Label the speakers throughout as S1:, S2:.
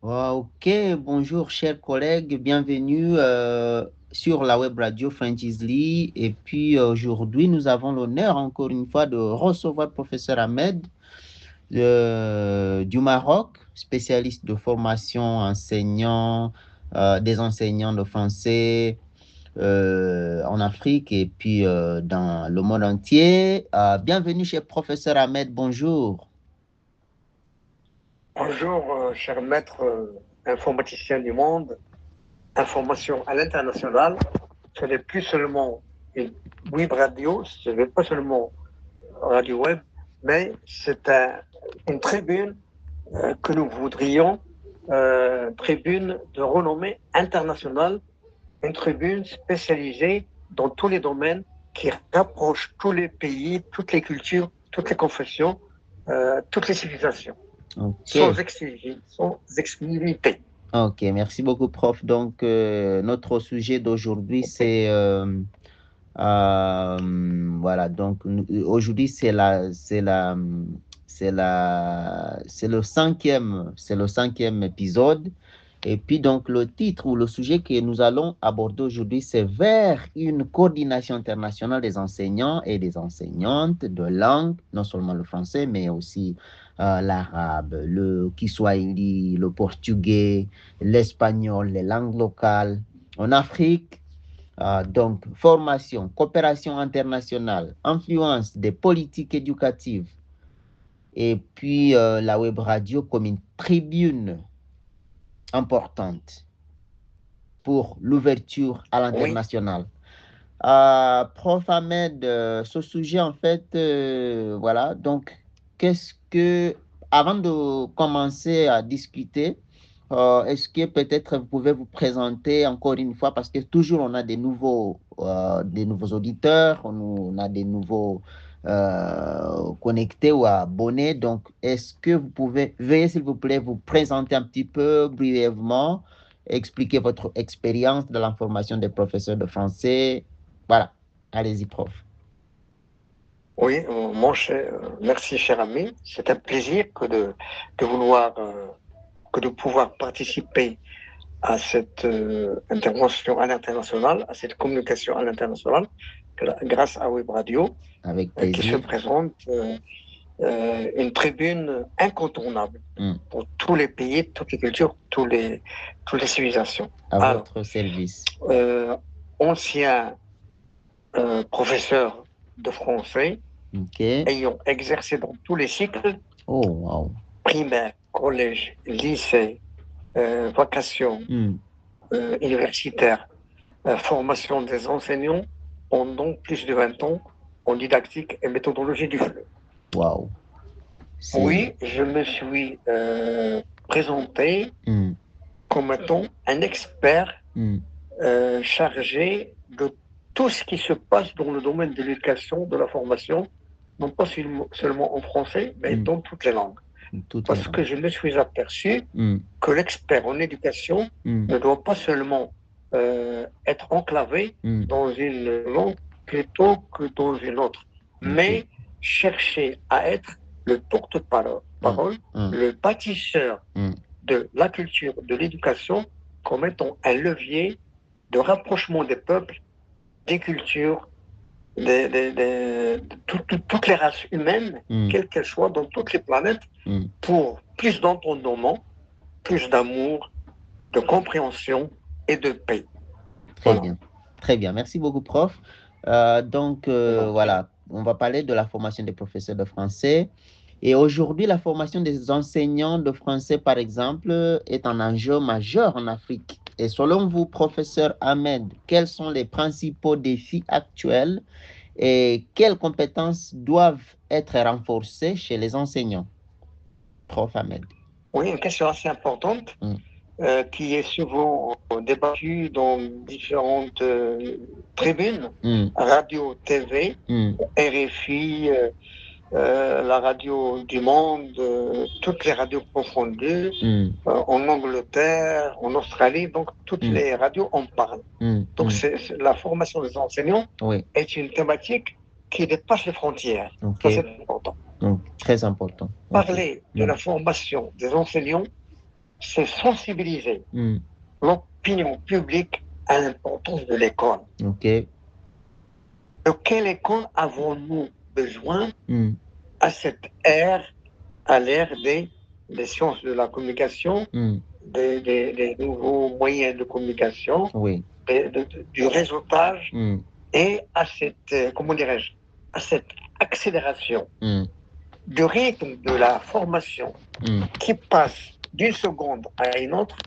S1: Ok, bonjour chers collègues, bienvenue sur la web radio Francisly. Et puis aujourd'hui, nous avons l'honneur encore une fois de recevoir le professeur Ahmed du Maroc, spécialiste de formation enseignant, des enseignants de français en Afrique et puis dans le monde entier. Bienvenue chez professeur Ahmed, bonjour.
S2: Bonjour, cher maître informaticien du monde, information à l'international. Ce n'est plus seulement une web radio, ce n'est pas seulement radio web, mais c'est une tribune que nous voudrions, tribune de renommée internationale, une tribune spécialisée dans tous les domaines qui rapproche tous les pays, toutes les cultures, toutes les confessions, toutes les civilisations
S1: Ok.
S2: sans exclusivité.
S1: Ok, merci beaucoup, prof. Donc, notre sujet d'aujourd'hui, c'est voilà. Donc, aujourd'hui, c'est le cinquième épisode. Et puis, donc, le titre ou le sujet que nous allons aborder aujourd'hui, c'est vers une coordination internationale des enseignants et des enseignantes de langue, non seulement le français, mais aussi l'arabe, le kiswahili, le portugais, l'espagnol, les langues locales en Afrique. Donc, formation, coopération internationale, influence des politiques éducatives et puis la web radio comme une tribune importante pour l'ouverture à
S2: Oui,
S1: l'international. Prof Ahmed, ce sujet en fait, voilà, donc qu'est-ce que, avant de commencer à discuter, est-ce que peut-être vous pouvez vous présenter encore une fois, parce que toujours on a des nouveaux auditeurs, on a des nouveaux connectés ou abonnés, donc est-ce que vous pouvez, veuillez s'il vous plaît vous présenter un petit peu brièvement, expliquer votre expérience de la formation des professeurs de français. Voilà, allez-y, prof.
S2: oui, merci cher ami. C'est un plaisir de vouloir, que de pouvoir participer à cette intervention à l'international, à cette communication à l'international, grâce à Web Radio,
S1: Avec
S2: qui se
S1: plaisir.
S2: présente une tribune incontournable
S1: Mm.
S2: pour tous les pays, toutes les cultures, toutes les civilisations.
S1: À
S2: Alors,
S1: votre service.
S2: ancien professeur de français,
S1: OK.
S2: ayant exercé dans tous les cycles,
S1: Oh, wow.
S2: primaire, collège, lycée, vacations,
S1: Mm.
S2: universitaires, formation des enseignants pendant plus de 20 ans en didactique et méthodologie du fleu.
S1: Wow. C'est.
S2: Oui, je me suis présenté
S1: Mm.
S2: comme étant un expert
S1: Mm.
S2: chargé de tout ce qui se passe dans le domaine de l'éducation, de la formation, non pas seulement en français, mais
S1: Mm.
S2: dans toutes les langues.
S1: Toutes les
S2: Parce que
S1: langues.
S2: je me suis aperçu
S1: Mm.
S2: que l'expert en éducation
S1: Mm.
S2: ne doit pas seulement être enclavé
S1: Mm.
S2: dans une langue plutôt que dans une autre,
S1: OK.
S2: mais chercher à être le porte-parole,
S1: Mm. Mm.
S2: le bâtisseur
S1: Mm.
S2: de la culture, de l'éducation, comme étant un levier de rapprochement des peuples, des cultures, toutes les races humaines,
S1: Mm.
S2: quelles qu'elles soient, dans toutes les planètes,
S1: Mm.
S2: pour plus d'entendement, plus d'amour, de compréhension et de paix.
S1: Très
S2: Voilà.
S1: bien. Très bien. Merci beaucoup, prof. Donc, voilà, on va parler de la formation des professeurs de français. Et aujourd'hui, la formation des enseignants de français, par exemple, est un enjeu majeur en Afrique. Et selon vous, professeur Ahmed, quels sont les principaux défis actuels et quelles compétences doivent être renforcées chez les enseignants? Prof Ahmed.
S2: Oui, une question assez importante
S1: Mm.
S2: qui est souvent débattue dans différentes tribunes,
S1: Mm.
S2: radio, TV,
S1: Mm.
S2: RFI, la radio du monde, toutes les radios confondues,
S1: Mm.
S2: en Angleterre, en Australie, donc toutes
S1: Mm.
S2: les radios en parlent.
S1: Mm.
S2: Donc
S1: Mm.
S2: la formation des enseignants
S1: Oui,
S2: est une thématique qui dépasse les frontières. Ça,
S1: ok.
S2: c'est important.
S1: Donc, très important. Ok.
S2: Parler de
S1: Mm.
S2: la formation des enseignants c'est sensibiliser l'opinion publique à l'importance de l'école.
S1: Ok.
S2: De quelle école avons-nous besoin à cette ère, à l'ère des sciences de la communication, des nouveaux moyens de communication,
S1: Oui.
S2: du réseautage et à cette, comment dirais-je, à cette accélération du rythme de la formation qui passe d'une seconde à une autre,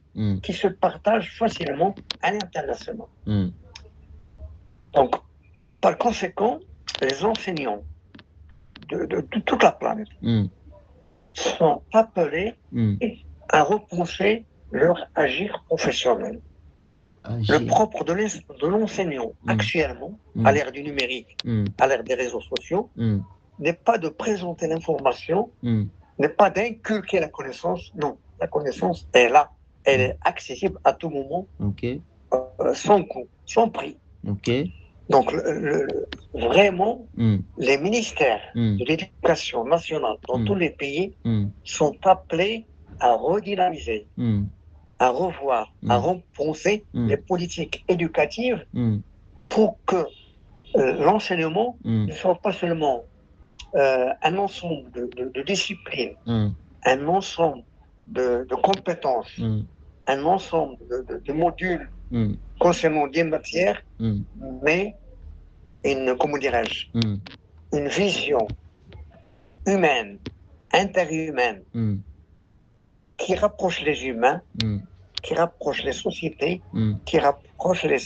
S2: qui se partage facilement à l'international. Donc, par conséquent, les enseignants de toute la planète sont appelés à repenser leur agir professionnel. Le propre de l'enseignant actuellement, à l'ère du numérique, à l'ère des réseaux sociaux, n'est pas de présenter l'information, n'est pas d'inculquer la connaissance. Non, la connaissance est là. Elle est accessible à tout moment, sans coût, sans prix. Donc, vraiment, les ministères de l'éducation nationale dans tous les pays sont appelés à redynamiser, à revoir, à repenser les politiques éducatives pour que l'enseignement ne soit pas seulement un ensemble de disciplines, un ensemble de compétences, un ensemble de modules concernant des matières, mais comment dirais-je, une vision humaine, interhumaine, qui rapproche les humains, qui rapproche les sociétés, qui rapproche les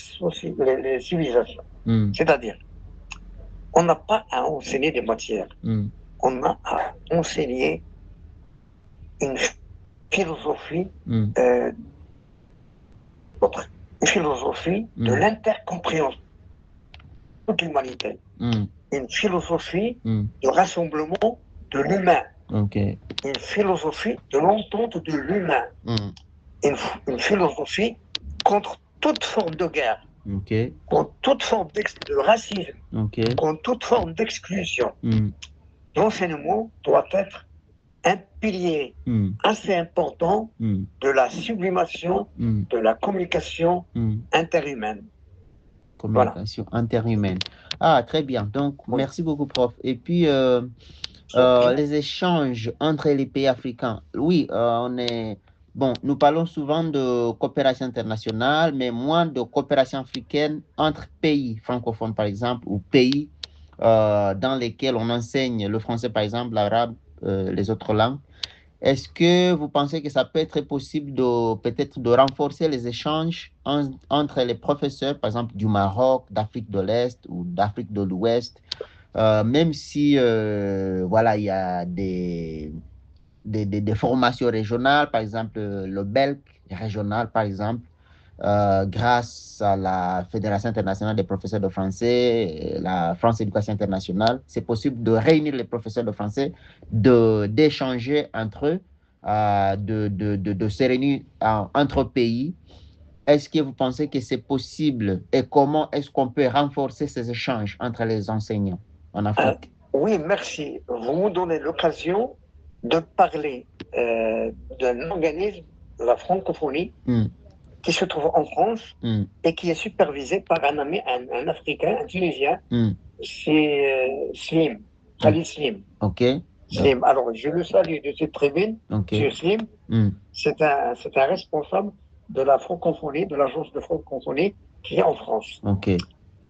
S2: civilisations. C'est-à-dire, on n'a pas à enseigner des matières, on a à enseigner une philosophie, de l'intercompréhension de toute l'humanité, une philosophie de rassemblement de l'humain, une philosophie de l'entente de l'humain, une philosophie contre toute forme de guerre, contre toute forme de racisme, contre toute forme d'exclusion. L'enseignement doit être un pilier assez important de la sublimation de la communication interhumaine.
S1: Communication interhumaine. Ah, très bien. Donc, merci beaucoup, prof. Et puis, les échanges entre les pays africains. Oui, nous parlons souvent de coopération internationale, mais moins de coopération africaine entre pays francophones, par exemple, ou pays dans lesquels on enseigne le français, par exemple, l'arabe, les autres langues. Est-ce que vous pensez que ça peut être possible peut-être de renforcer les échanges entre les professeurs, par exemple, du Maroc, d'Afrique de l'Est ou d'Afrique de l'Ouest, même si il y a des formations régionales, par exemple le BELC régional, par exemple, grâce à la Fédération internationale des professeurs de français, la France Éducation internationale, c'est possible de réunir les professeurs de français, d'échanger entre eux, de se réunir entre pays. Est-ce que vous pensez que c'est possible et comment est-ce qu'on peut renforcer ces échanges entre les enseignants en Afrique?
S2: Oui, merci. Vous me donnez l'occasion de parler d'un organisme, la francophonie, qui se trouve en France et qui est supervisé par un Africain, un Tunisien, c'est Slim, Khalid Slim. Slim. Alors, je le salue de cette tribune, M. Slim. C'est un responsable de la francophonie, de l'agence de francophonie qui est en France.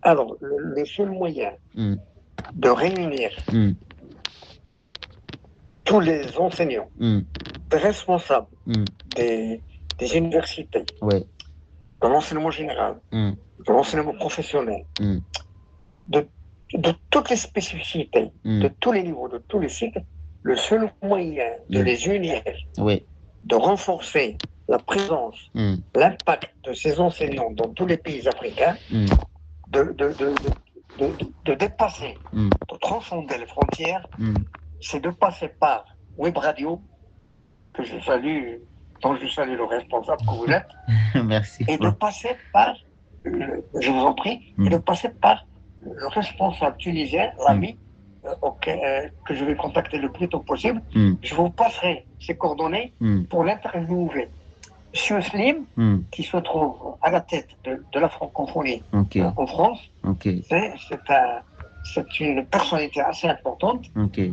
S2: Alors, le seul moyen de réunir tous les enseignants, des responsables des universités, de l'enseignement général, de l'enseignement professionnel, de toutes les spécificités, de tous les niveaux, de tous les cycles, le seul moyen de les unir, de renforcer la présence, l'impact de ces enseignants dans tous les pays africains, de dépasser, de transcender les frontières, c'est de passer par Web Radio, que je salue, dont je salue le responsable que vous êtes.
S1: Merci.
S2: Et de passer par, je vous en prie, et de passer par le responsable tunisien, l'ami, que je vais contacter le plus tôt possible. Je vous passerai ses coordonnées pour l'interviewer. M. Slim, qui se trouve à la tête de la francophonie en France, c'est une personnalité assez importante.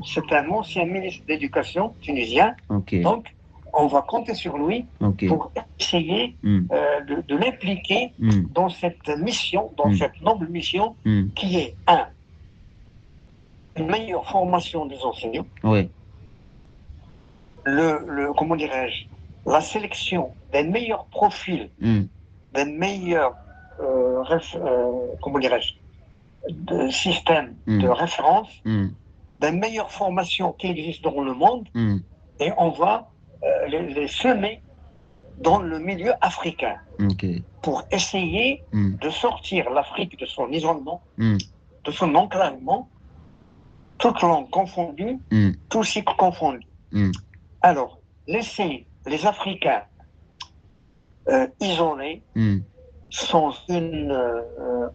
S2: C'est un ancien ministre de l'Éducation tunisien. Donc, on va compter sur lui pour essayer de l'impliquer dans cette mission, dans cette noble mission qui est, une meilleure formation des enseignants. Comment dirais-je, la sélection des meilleurs profils, des meilleurs comment dirais-je, de systèmes de référence, des meilleures formations qui existent dans le monde, et on va les semer dans le milieu africain pour essayer de sortir l'Afrique de son isolement, de son enclavement, toutes langues confondues, tous cycles confondus. Alors, laisser les Africains isolés, sans une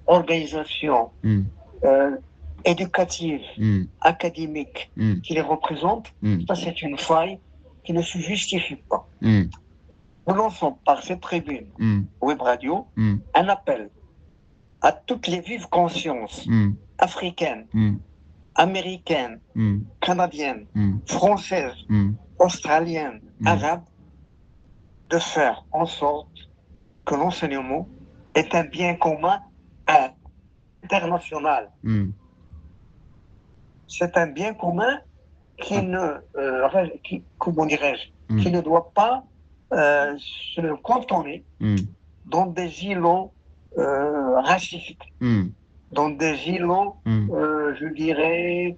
S2: organisation éducative, académique qui les représente, ça c'est une faille qui ne se justifie pas. Nous lançons par cette tribune Web Radio un appel à toutes les vives consciences africaines, américaines, canadiennes, françaises, australiennes, arabes, de faire en sorte que l'enseignement est un bien commun international. C'est un bien commun qui comment dirais-je, qui ne doit pas se cantonner dans des îlots racistes, dans des îlots, je dirais,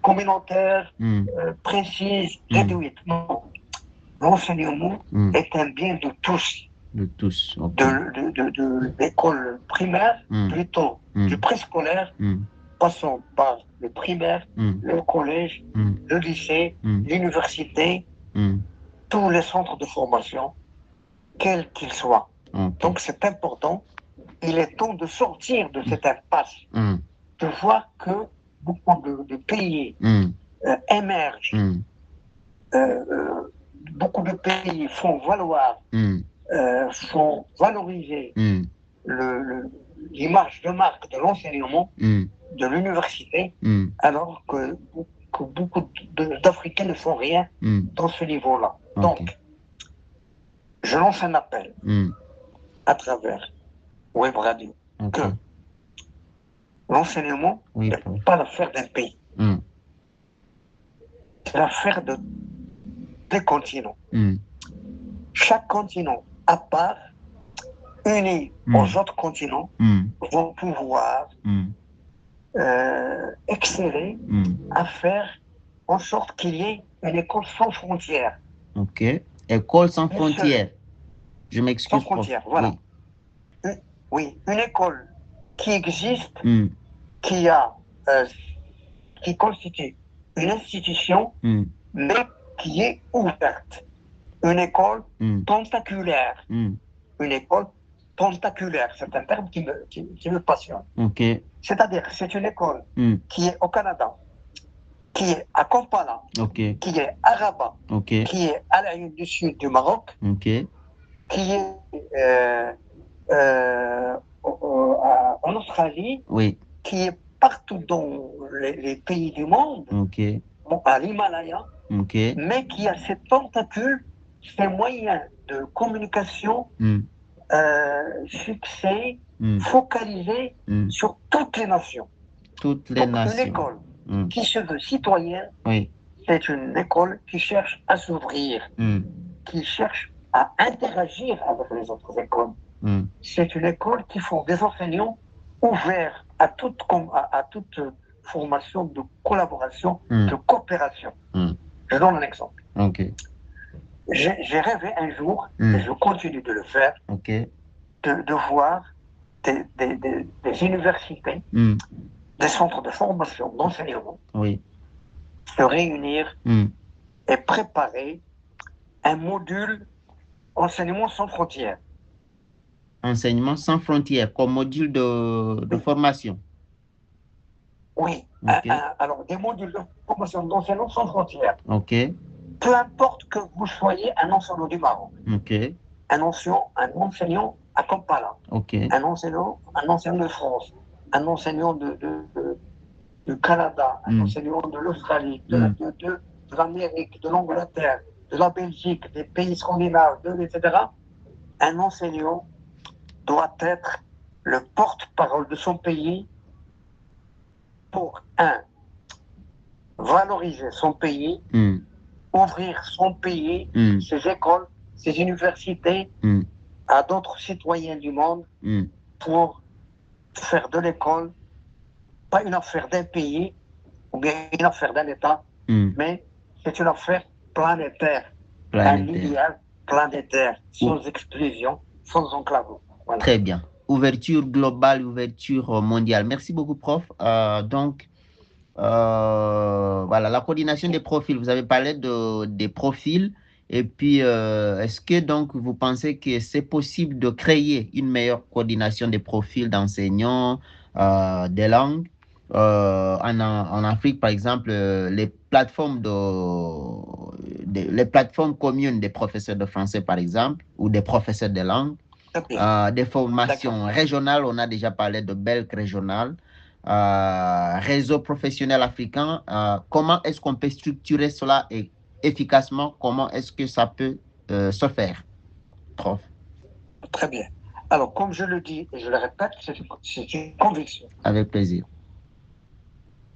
S2: communautaires, précises, réduites. Non. L'enseignement est un bien de tous.
S1: De tous.
S2: De l'école primaire, plutôt du préscolaire, passant par le primaire, le collège, le lycée, l'université, tous les centres de formation, quels qu'ils soient. Donc c'est important. Il est temps de sortir de cette impasse, de voir que beaucoup de pays émergent, beaucoup de pays font valoir, font valoriser l'image de marque de l'enseignement, de l'université, alors que beaucoup d'Africains ne font rien dans ce niveau-là. Donc, je lance un appel à travers Web Radio que l'enseignement n'est pas l'affaire d'un pays. C'est l'affaire des continents. Chaque continent à part, uni aux autres continents, vont pouvoir exceller à faire en sorte qu'il y ait une école sans frontières.
S1: École sans frontières. Je m'excuse.
S2: Sans frontières, voilà. Oui, une école qui existe, qui constitue une institution, mais qui est ouverte. Une école tentaculaire. Une école tentaculaire, c'est un terme qui me passionne. C'est-à-dire, c'est une école qui est au Canada, qui est à Kampala, qui est à Rabat, qui est à la rive du sud du Maroc, qui est en Australie, qui est partout dans les pays du monde, à l'Himalaya, mais qui a ces tentacules, ces moyens de communication fixés, focalisés sur toutes les nations.
S1: Toutes les nations.
S2: Une école qui se veut citoyenne, c'est une école qui cherche à s'ouvrir, qui cherche à interagir avec les autres écoles. C'est une école qui font des enseignants ouverts à toute formation de collaboration, de coopération. Je donne un exemple. J'ai rêvé un jour, et je continue de le faire, de voir des universités, des centres de formation, d'enseignement, se réunir et préparer un module enseignement sans frontières.
S1: Enseignement sans frontières, comme module de formation.
S2: Oui, alors des modules de formation d'enseignement sans frontières. peu importe que vous soyez un enseignant du Maroc,
S1: Ok.
S2: un enseignant à Kampala,
S1: Ok.
S2: un enseignant de France, un enseignant du Canada, un enseignant de l'Australie, de l'Amérique, de l'Angleterre, de la Belgique, des pays scandinaves, etc. Un enseignant doit être le porte-parole de son pays pour, valoriser son pays, ouvrir son pays, ses écoles, ses universités à d'autres citoyens du monde pour faire de l'école pas une affaire d'un pays ou bien une affaire d'un État, mais c'est une affaire planétaire, un idéal planétaire, sans exclusion, sans enclavement. Voilà.
S1: Très bien. Ouverture globale, ouverture mondiale. Merci beaucoup, prof. Donc, voilà, la coordination des profils. Vous avez parlé des profils. Et puis, est-ce que donc vous pensez que c'est possible de créer une meilleure coordination des profils d'enseignants des langues en Afrique, par exemple, les plateformes les plateformes communes des professeurs de français, par exemple, ou des professeurs de langue, des formations régionales. On a déjà parlé de Belk régional. Réseau professionnel africain, comment est-ce qu'on peut structurer cela efficacement? Comment est-ce que ça peut se faire, prof?
S2: Très bien. Alors, comme je le dis et je le répète, c'est une conviction.
S1: Avec plaisir.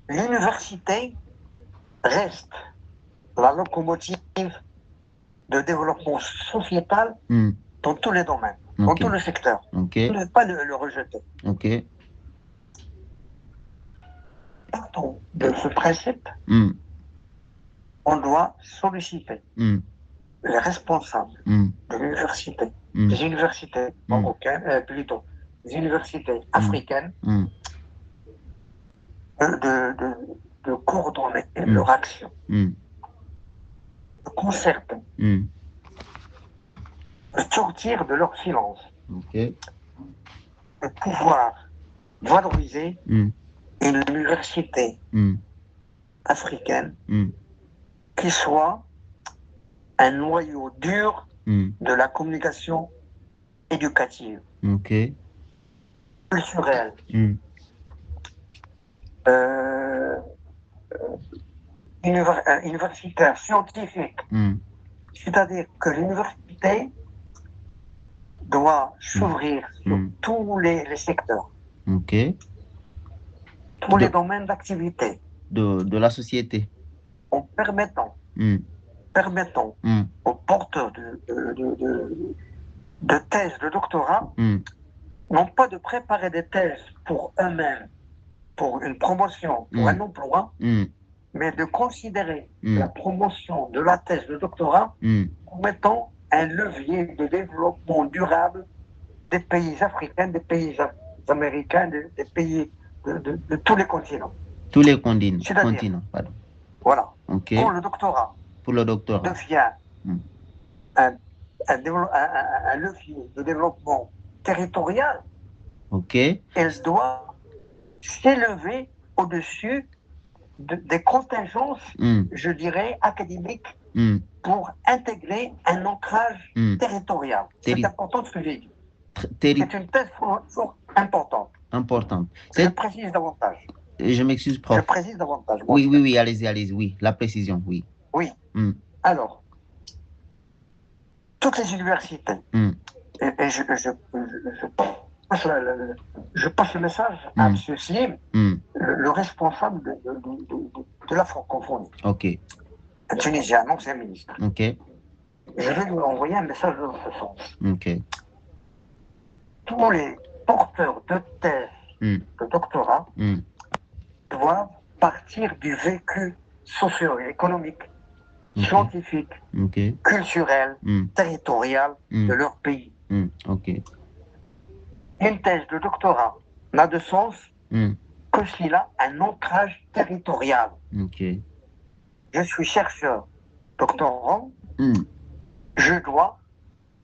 S2: L'université reste la locomotive de développement sociétal dans tous les domaines, dans tous les secteurs. On ne peut pas le rejeter.
S1: Ok.
S2: Partons de ce principe, on doit solliciter les responsables de l'université, des universités marocaines, plutôt des universités africaines, de coordonner leur action, de concerter, de sortir de leur silence, de pouvoir valoriser une université africaine qui soit un noyau dur de la communication éducative, culturelle, universitaire, scientifique. C'est-à-dire que l'université doit s'ouvrir sur tous les secteurs, tous les domaines d'activité.
S1: De la société.
S2: En permettant aux porteurs de thèses de doctorat, non pas de préparer des thèses pour eux-mêmes, pour une promotion, pour un emploi, mais de considérer la promotion de la thèse de doctorat comme étant un levier de développement durable des pays africains, des pays américains, des pays de tous les continents.
S1: Tous les continents, pardon.
S2: Voilà. Pour le doctorat, devient un levier de développement territorial. Elle doit s'élever au-dessus des contingences, je dirais, académiques, pour intégrer un ancrage territorial. C'est important ce que j'ai dit. C'est une thèse fort importante. Je précise davantage.
S1: Je m'excuse, prof.
S2: Je précise davantage.
S1: Oui, allez-y, oui. La précision, oui.
S2: Oui. Alors, toutes les universités, et je passe le message à M. Slim, le responsable de la francophonie. Un Tunisien, un ancien ministre. Je vais lui envoyer un message dans ce sens. Tous les porteurs de thèse de doctorat doivent partir du vécu socio-économique, scientifique, culturel, territorial de leur pays. Une thèse de doctorat n'a de sens que s'il a un ancrage territorial. Je suis chercheur, doctorant, je dois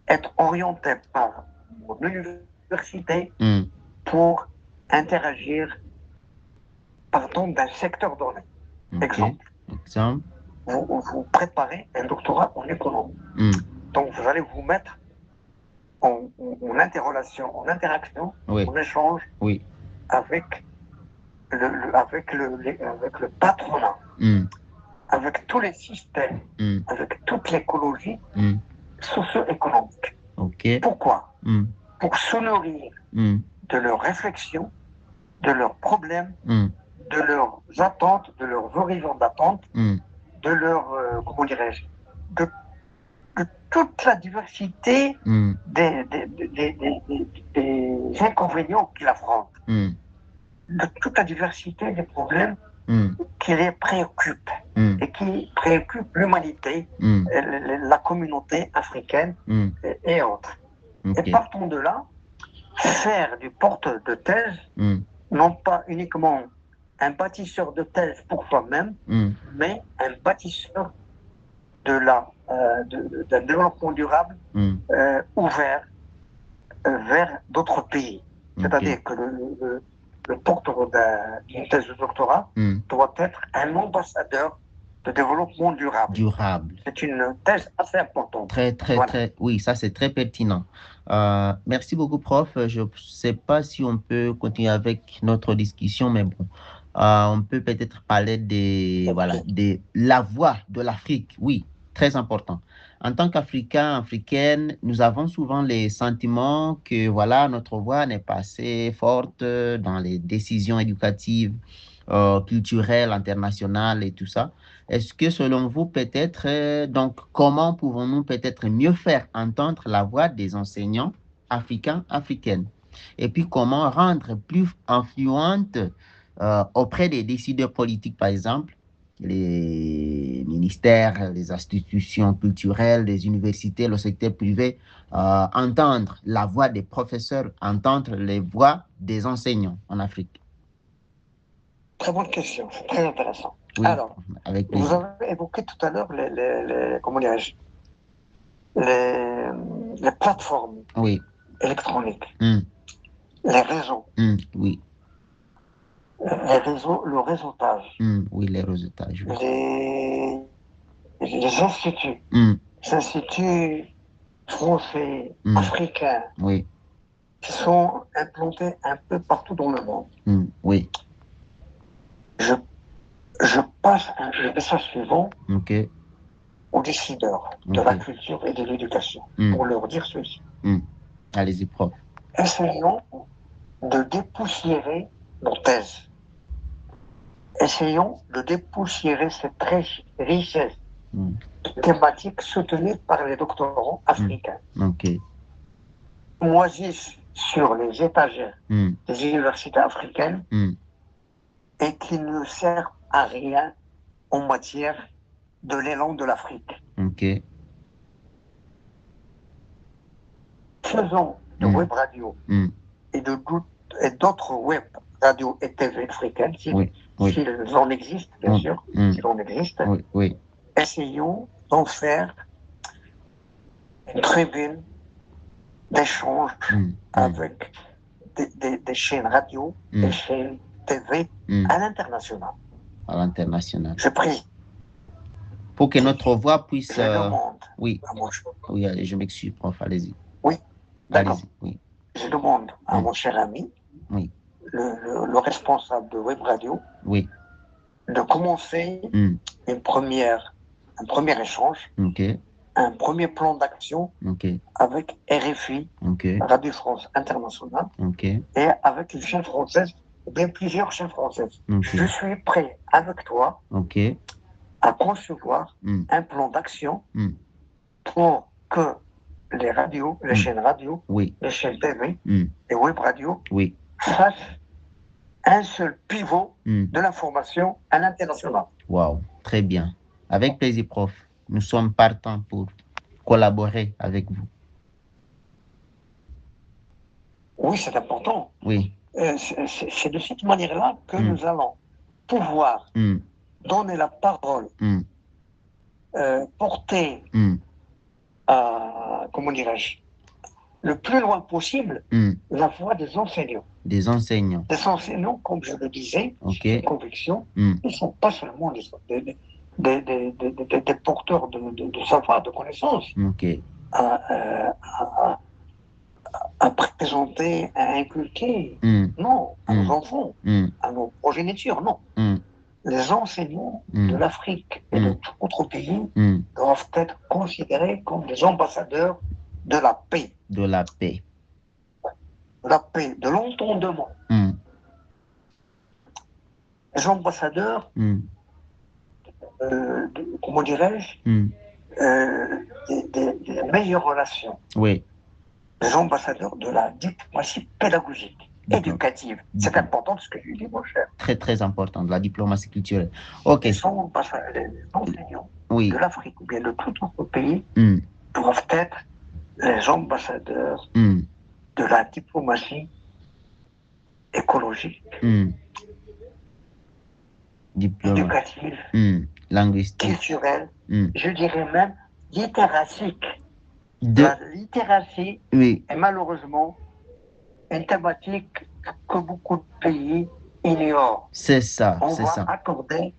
S2: être orienté par mon université pour interagir, pardon, d'un secteur donné. Exemple. vous préparez un doctorat en économie. Donc, vous allez vous mettre en interrelation, en interaction, en échange avec le patronat, avec tous les systèmes, avec toute l'écologie socio-économique. Pourquoi? Pour se nourrir de leurs réflexions, de leurs problèmes, de leurs attentes, de leurs horizons d'attente, de leur, comment dirais-je, de toute la diversité des inconvénients qu'ils affrontent, de toute la diversité des problèmes qui les préoccupent et qui préoccupent l'humanité, la communauté africaine et autres. Et partant de là, faire du porte de thèse, non pas uniquement un bâtisseur de thèse pour soi-même, mais un bâtisseur d'un développement durable ouvert vers d'autres pays. C'est-à-dire que le porteur d'une thèse de doctorat doit être un ambassadeur de développement durable. C'est une thèse assez importante.
S1: Très, oui, ça c'est très pertinent. Merci beaucoup, prof. Je ne sais pas si on peut continuer avec notre discussion, mais bon, on peut peut-être parler de la voix de l'Afrique. Oui, très important. En tant qu'Africains, Africaines, nous avons souvent les sentiments que voilà, notre voix n'est pas assez forte dans les décisions éducatives, culturelles, internationales et tout ça. Est-ce que selon vous, peut-être, donc, comment pouvons-nous peut-être mieux faire entendre la voix des enseignants africains, africaines? Et puis, comment rendre plus influente auprès des décideurs politiques, par exemple, les ministères, les institutions culturelles, les universités, le secteur privé, entendre la voix des professeurs, entendre les voix des enseignants en Afrique?
S2: Très bonne question, c'est très intéressant.
S1: Oui,
S2: alors,
S1: avec plaisir.
S2: vous avez évoqué tout à l'heure comment dirais-je, les plateformes électroniques, les réseaux.
S1: Oui.
S2: Les réseaux, le réseautage.
S1: Oui, les réseautages.
S2: Oui. Les instituts. Les instituts français, africains, qui sont implantés un peu partout dans le monde.
S1: Oui.
S2: Je passe un message suivant aux décideurs de la culture et de l'éducation pour leur dire ceci.
S1: Allez-y, prof.
S2: Essayons de dépoussiérer nos thèses. Essayons de dépoussiérer cette richesse thématique soutenue par les doctorants africains. Moisissent sur les étagères des universités africaines et qui ne servent à rien en matière de l'élan de l'Afrique. Faisons de web radio et d'autres web radio et TV africaines, s'ils en existent, bien sûr, s'ils en existent, essayons d'en faire une tribune d'échange avec des chaînes radio, des chaînes TV à l'international.
S1: À l'international.
S2: Je prie.
S1: Pour que notre voix puisse...
S2: Je demande.
S1: Oui, allez, je m'excuse, prof, allez-y.
S2: Oui, d'accord.
S1: Oui.
S2: Je demande à mon cher ami, le responsable de Web Radio, de commencer un premier échange, un premier plan d'action avec RFI, Radio France Internationale, et avec une chaîne française, ou bien plusieurs chaînes françaises. Je suis prêt avec toi à concevoir un plan d'action pour que les radios, les chaînes radio, les chaînes TV et web radio fassent un seul pivot de l'information à l'international.
S1: Wow, très bien. Avec plaisir, prof. Nous sommes partants pour collaborer avec vous.
S2: Oui, c'est important.
S1: Oui.
S2: C'est de cette manière-là que nous allons pouvoir donner la parole, porter comment dirais-je, le plus loin possible la voix des enseignants.
S1: Des enseignants.
S2: Des enseignants, comme je le disais, c'est une conviction, ils ne sont pas seulement des porteurs de savoir, de connaissances,
S1: Ok.
S2: à présenter, à inculquer,
S1: Mm.
S2: non, à nos
S1: Mm.
S2: enfants,
S1: Mm.
S2: à nos progénitures, non.
S1: Mm.
S2: Les enseignants
S1: Mm.
S2: de l'Afrique et de
S1: Mm.
S2: tout autre pays
S1: Mm.
S2: doivent être considérés comme des ambassadeurs de la paix,
S1: De la paix.
S2: de l'entendement.
S1: Mm.
S2: Les ambassadeurs,
S1: Mm.
S2: comment dirais-je,
S1: Mm.
S2: des meilleures relations.
S1: Oui.
S2: Les ambassadeurs de la diplomatie pédagogique, éducative. C'est
S1: Diplôme.
S2: important ce que je dis, mon cher.
S1: Très, très important, de la diplomatie culturelle. Ok.
S2: Les enseignants
S1: Oui.
S2: de l'Afrique ou bien de tout autre pays
S1: Mm.
S2: doivent être les ambassadeurs
S1: Mm.
S2: de la diplomatie écologique,
S1: Mm. Diplôme.
S2: éducative,
S1: Mm. Linguistique.
S2: culturelle,
S1: Mm.
S2: je dirais même littératique.
S1: De...
S2: La littératie
S1: Oui.
S2: est malheureusement une thématique que beaucoup de pays ignorent.
S1: C'est ça,
S2: On
S1: c'est
S2: va
S1: ça.
S2: accorder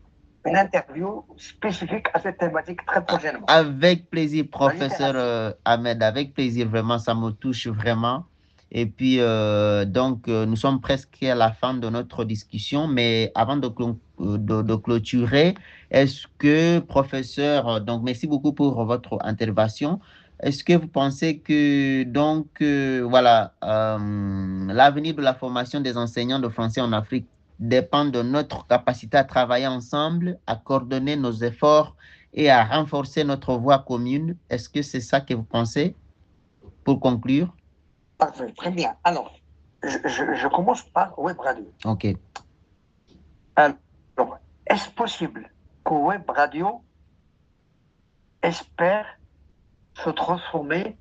S2: une interview spécifique à cette thématique très prochainement.
S1: Avec plaisir, professeur Ahmed, avec plaisir, vraiment, ça me touche vraiment. Et puis, donc, nous sommes presque à la fin de notre discussion, mais avant de clôturer, est-ce que, professeur, donc, merci beaucoup pour votre intervention. Est-ce que vous pensez que, donc, voilà, l'avenir de la formation des enseignants de français en Afrique dépend de notre capacité à travailler ensemble, à coordonner nos efforts et à renforcer notre voix commune? Est-ce que c'est ça que vous pensez pour conclure?
S2: Parfait, très bien. Alors, je commence par Web Radio.
S1: OK.
S2: Alors, est-ce possible que Web Radio espère se transformer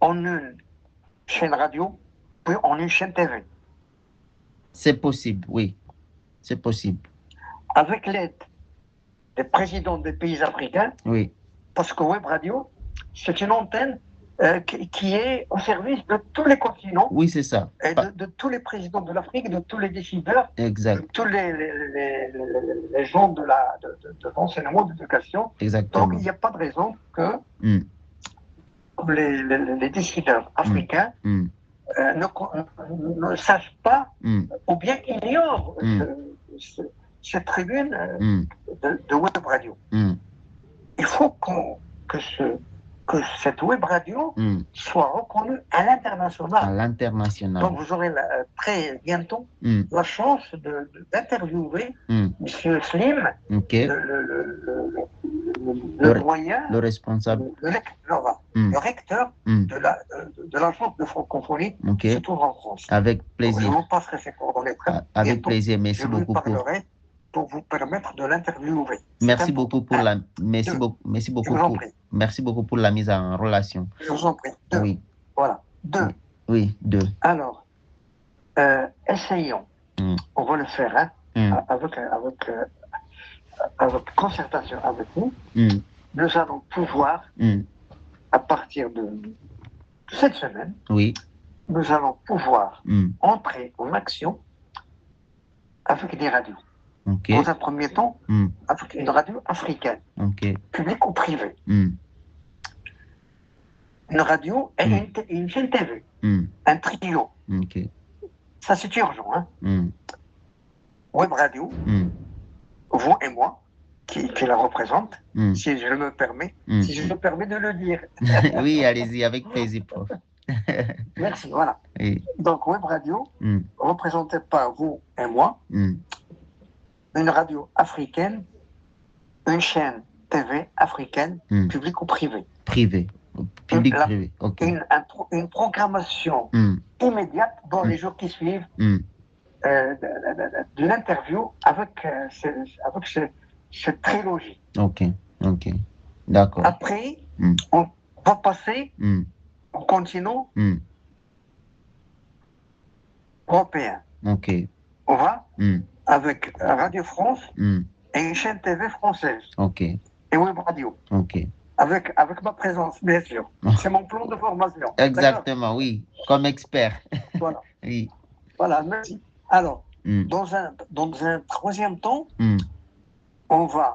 S2: en une chaîne radio, puis en une chaîne TV?
S1: C'est possible, oui. C'est possible.
S2: Avec l'aide des présidents des pays africains,
S1: Oui.
S2: parce que Web Radio, c'est une antenne qui est au service de tous les continents.
S1: Oui, c'est ça.
S2: Et de tous les présidents de l'Afrique, de tous les décideurs,
S1: exact.
S2: de tous les gens de l'enseignement, de l'éducation.
S1: Exactement.
S2: Donc, il n'y a pas de raison que les décideurs africains ne sachent pas, ou bien ignorent cette tribune de Web Radio. Il faut que cette Web Radio soit reconnue à l'international.
S1: À l'international.
S2: Donc, vous aurez très bientôt la chance d'interviewer M. Slim, le doyen,
S1: le responsable,
S2: le recteur de l'agence de francophonie qui se trouve en France.
S1: Avec plaisir.
S2: Donc, je vous passerai ses coordonnées très bientôt.
S1: Avec plaisir, merci beaucoup.
S2: Je vous parlerai pour vous permettre de l'interviewer.
S1: Merci beaucoup pour la merci beaucoup pour la mise en relation.
S2: Je vous en prie. Deux.
S1: Oui.
S2: Voilà. Deux.
S1: Oui, deux.
S2: Alors, essayons. On va le faire avec concertation avec vous. Nous allons pouvoir, à partir de cette semaine, nous allons pouvoir entrer en action avec des radios. Dans un premier temps, avec une radio africaine, publique ou privée. Une radio et une chaîne TV, un trio. Ça, c'est urgent. Web Radio, vous et moi, qui la représente, si je me permets, si je me permets de le dire.
S1: Oui, allez-y, avec plaisir, prof.
S2: Merci, voilà.
S1: Oui.
S2: Donc, Web Radio, représenté par vous et moi, une radio africaine, une chaîne TV africaine, publique ou privée.
S1: Privée. Public privé.
S2: Une programmation immédiate dans les jours qui suivent de l'interview avec cette trilogie.
S1: Ok. D'accord.
S2: Après, on va passer au continent européen.
S1: Ok.
S2: On va avec Radio France et une chaîne TV française.
S1: Ok.
S2: Et Web Radio.
S1: Ok.
S2: Avec ma présence, bien sûr. C'est mon plan de formation.
S1: Exactement, oui. Comme expert.
S2: Voilà.
S1: Oui.
S2: Voilà, merci. Alors, dans un troisième temps, on va